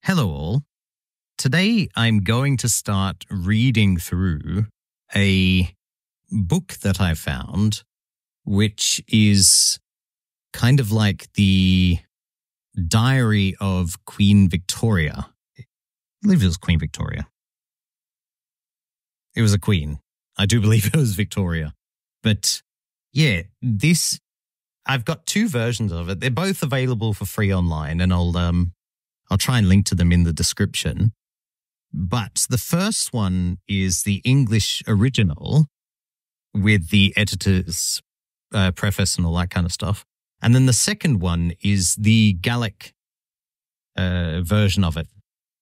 Hello all. Today I'm going to start reading through a book that I found, which is kind of like the diary of Queen Victoria. I believe it was Queen Victoria. It was a queen. I do believe it was Victoria. But yeah, I've got two versions of it. They're both available for free online, and I'll try and link to them in the description. But the first one is the English original with the editor's preface and all that kind of stuff. And then the second one is the Gaelic version of it.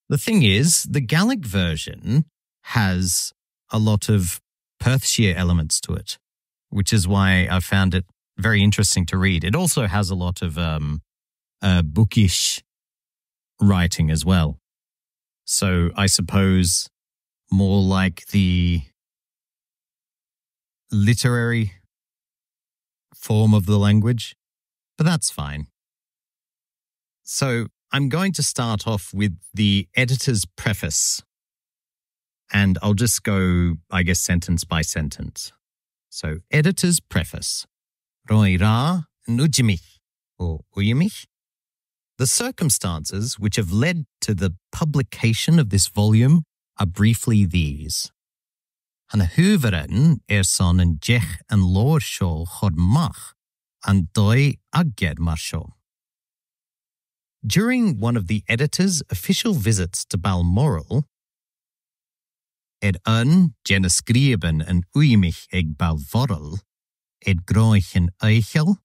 The thing is, the Gaelic version has a lot of Perthshire elements to it, which is why I found it very interesting to read. It also has a lot of bookish writing as well. So I suppose more like the literary form of the language, but that's fine. So I'm going to start off with the editor's preface, and I'll just go, I guess, sentence by sentence. So, editor's preface. Roi ra nujimich, or uyimich. The circumstances which have led to the publication of this volume are briefly these. Han huveren son en jech en loorsho chodmach an doi agger marsho. During one of the editor's official visits to Balmoral, geneskriben en uimich eg Balvorel, groichen eichel.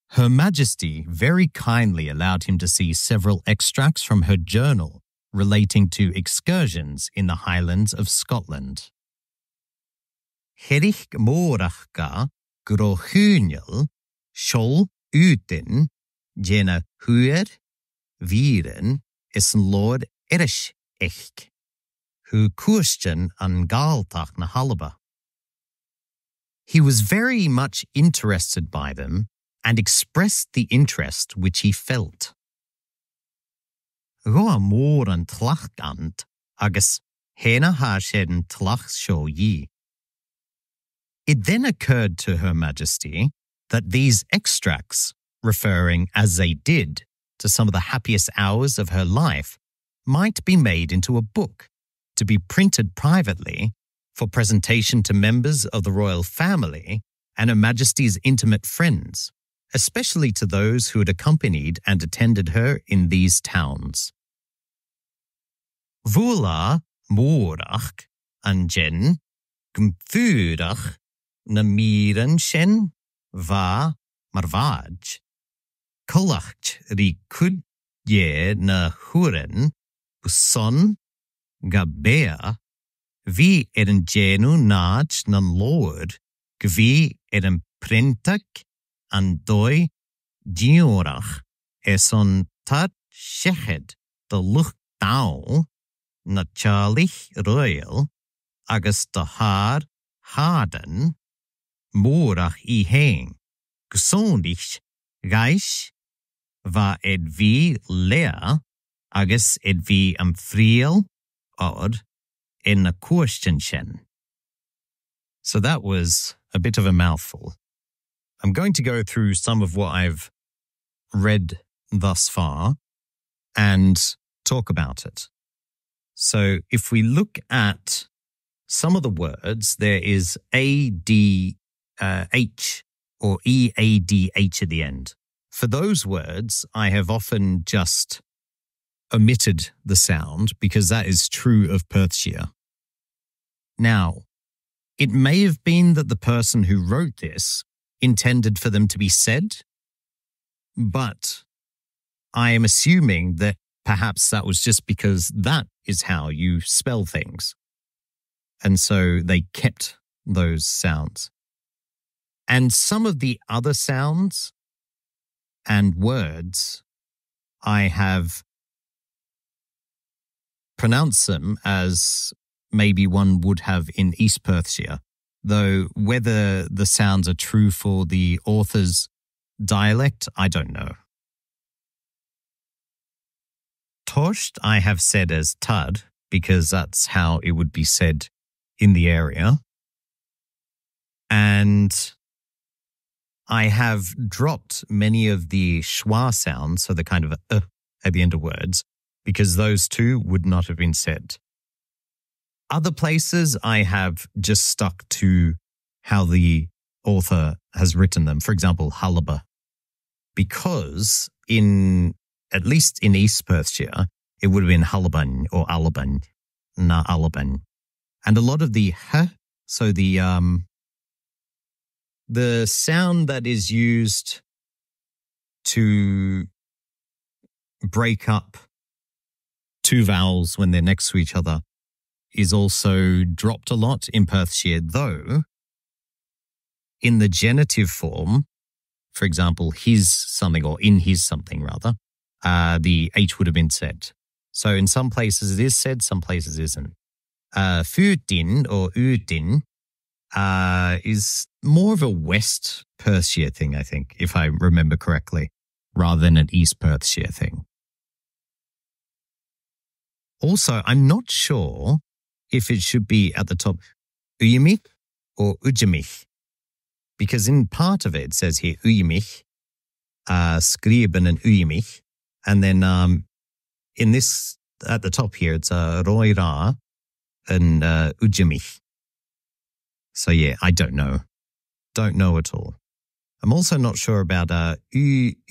Her Majesty very kindly allowed him to see several extracts from her journal relating to excursions in the Highlands of Scotland. Herich morachga grohuniel shol uten jena huer viren is Lord erish echt, who kusten an galtach na halba. He was very much interested by them and expressed the interest which he felt. Roa mór an tlachgant agus hena hasheden tlach sho yi. It then occurred to Her Majesty that these extracts, referring as they did to some of the happiest hours of her life, might be made into a book to be printed privately for presentation to members of the royal family and Her Majesty's intimate friends, especially to those who had accompanied and attended her in these towns. Vula morach an jen gmfurach na miren shen va marvaj. Kolacht ri kud ye na huren uson gabea vi en genu naj nan lord gvi en printak an doi diorach on tat sheched de lucht dau na charlich royal agus de haar harden morach I heen gesondig gais va vi lea agus vi am friel odd in a question. So that was a bit of a mouthful. I'm going to go through some of what I've read thus far and talk about it. So if we look at some of the words, there is ADH or EADH at the end. For those words, I have often just omitted the sound because that is true of Perthshire. Now, it may have been that the person who wrote this intended for them to be said, but I am assuming that perhaps that was just because that is how you spell things. And so they kept those sounds. And some of the other sounds and words, I have pronounced them as maybe one would have in East Perthshire, though whether the sounds are true for the author's dialect, I don't know. Torsht I have said as tud because that's how it would be said in the area. And I have dropped many of the schwa sounds, so the kind of at the end of words, because those two would not have been said. Other places I have just stuck to how the author has written them. For example, Hullaba. Because at least in East Perthshire, it would have been Hullaban or Allaban, na Allaban. And a lot of the so the sound that is used to break up two vowels when they're next to each other is also dropped a lot in Perthshire, though in the genitive form, for example, his something or in his something rather, the H would have been said. So in some places it is said, some places it isn't. Futin or Utin is more of a West Perthshire thing, I think, if I remember correctly, rather than an East Perthshire thing. Also, I'm not sure if it should be at the top Uyimich or Ujimich, because in part of it says here Uyimich, skriben and Uyimich, and then in this at the top here it's Roira and Ujimich. So yeah, I don't know at all. I'm also not sure about uvid,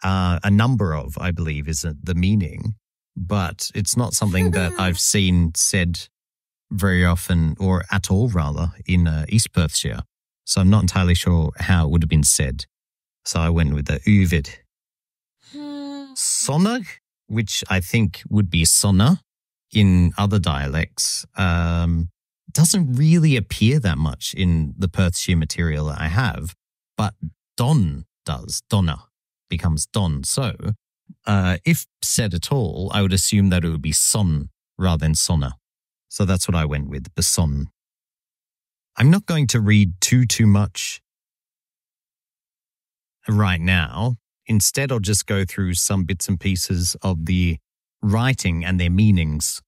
a number of, I believe, is the meaning, but it's not something that I've seen said very often, or at all rather, in East Perthshire. So I'm not entirely sure how it would have been said. So I went with the uvid. Sonag, which I think would be sonna in other dialects, doesn't really appear that much in the Perthshire material that I have, but don does. Donna becomes don. So if said at all, I would assume that it would be son rather than sonna. So that's what I went with, the son. I'm not going to read too much right now. Instead, I'll just go through some bits and pieces of the writing and their meanings.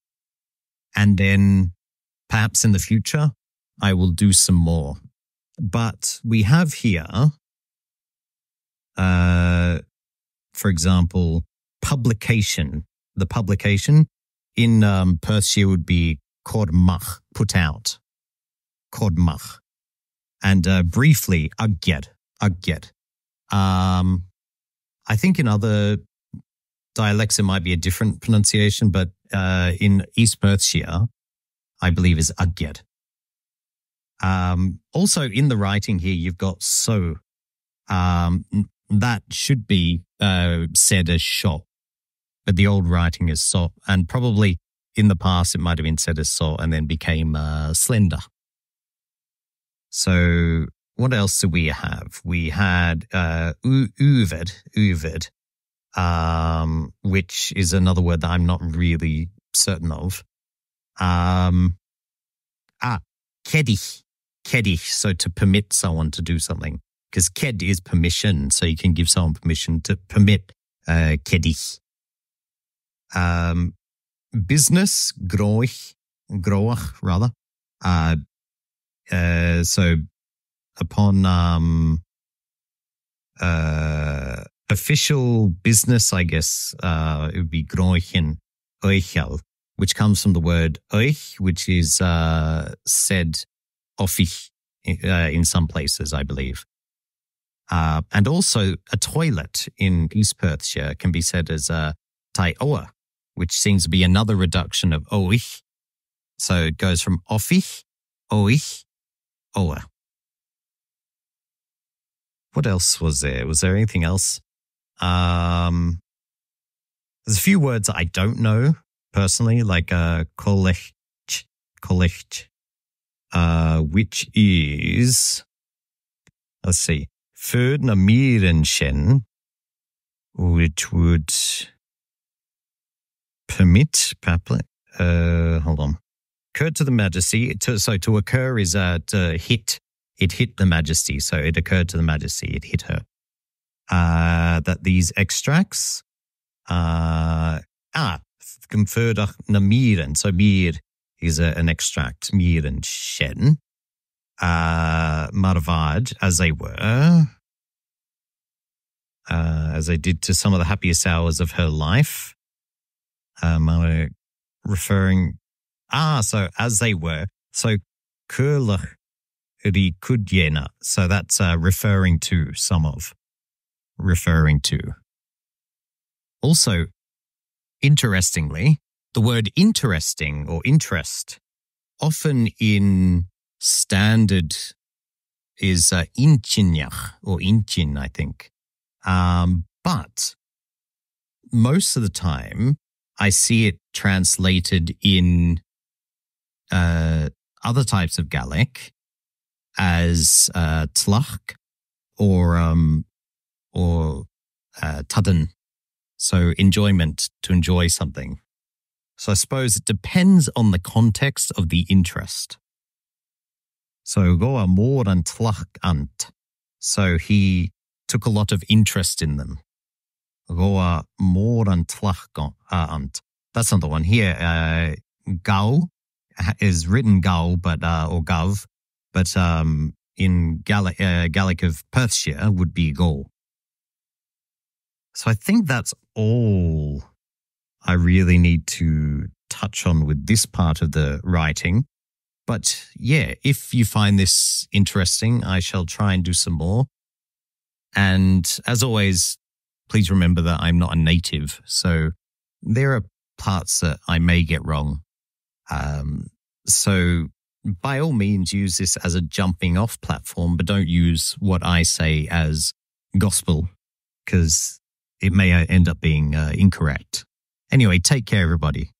And then perhaps in the future, I will do some more. But we have here, for example, publication. The publication in Perthshire would be Codmach, put out. Codmach. And briefly, Agyed. I think in other dialects it might be a different pronunciation, but in East Perthshire, I believe is Agyed. Also in the writing here, you've got so. That should be said as shot, but the old writing is so, and probably in the past it might have been said as so and then became slender. So what else do we have? We had uvid, which is another word that I'm not really certain of. Kedich, so to permit someone to do something. Because ked is permission, so you can give someone permission to permit kedich. Business, groach rather. So upon official business, I guess it would be grochen oichel, which comes from the word oich, which is said ofich in some places, I believe. And also a toilet in East Perthshire can be said as tai oa, which seems to be another reduction of oich. So it goes from ofich, oich, oa. What else was there? Was there anything else? There's a few words that I don't know personally, like kolech, which is, let's see, Föd na Mirenshen, which would permit, hold on, occurred to the majesty. So to occur is to hit. It hit the majesty. So it occurred to the majesty. It hit her. That these extracts Gymffyrddach na miren. So mir is an extract. Miren shen. Marvad, as they were. As they did to some of the happiest hours of her life. Referring, so as they were. So, kurlach rikudjena. So that's referring to, some of. Referring to. Also, interestingly, the word interesting or interest, often in standard is inchinjach or inchin, I think. But most of the time, I see it translated in other types of Gaelic as tlach or tudden. So enjoyment, to enjoy something. So I suppose it depends on the context of the interest. So goa mór an tlach ant. So he took a lot of interest in them. Goa mór an tlach ant. That's not the one here. Gau is written gau, but or gav, but in Gaelic of Perthshire would be gol. So I think that's all I really need to touch on with this part of the writing. But yeah, if you find this interesting, I shall try and do some more. And as always, please remember that I'm not a native. So there are parts that I may get wrong. So by all means, use this as a jumping off platform, but don't use what I say as gospel, because it may end up being incorrect. Anyway, take care, everybody.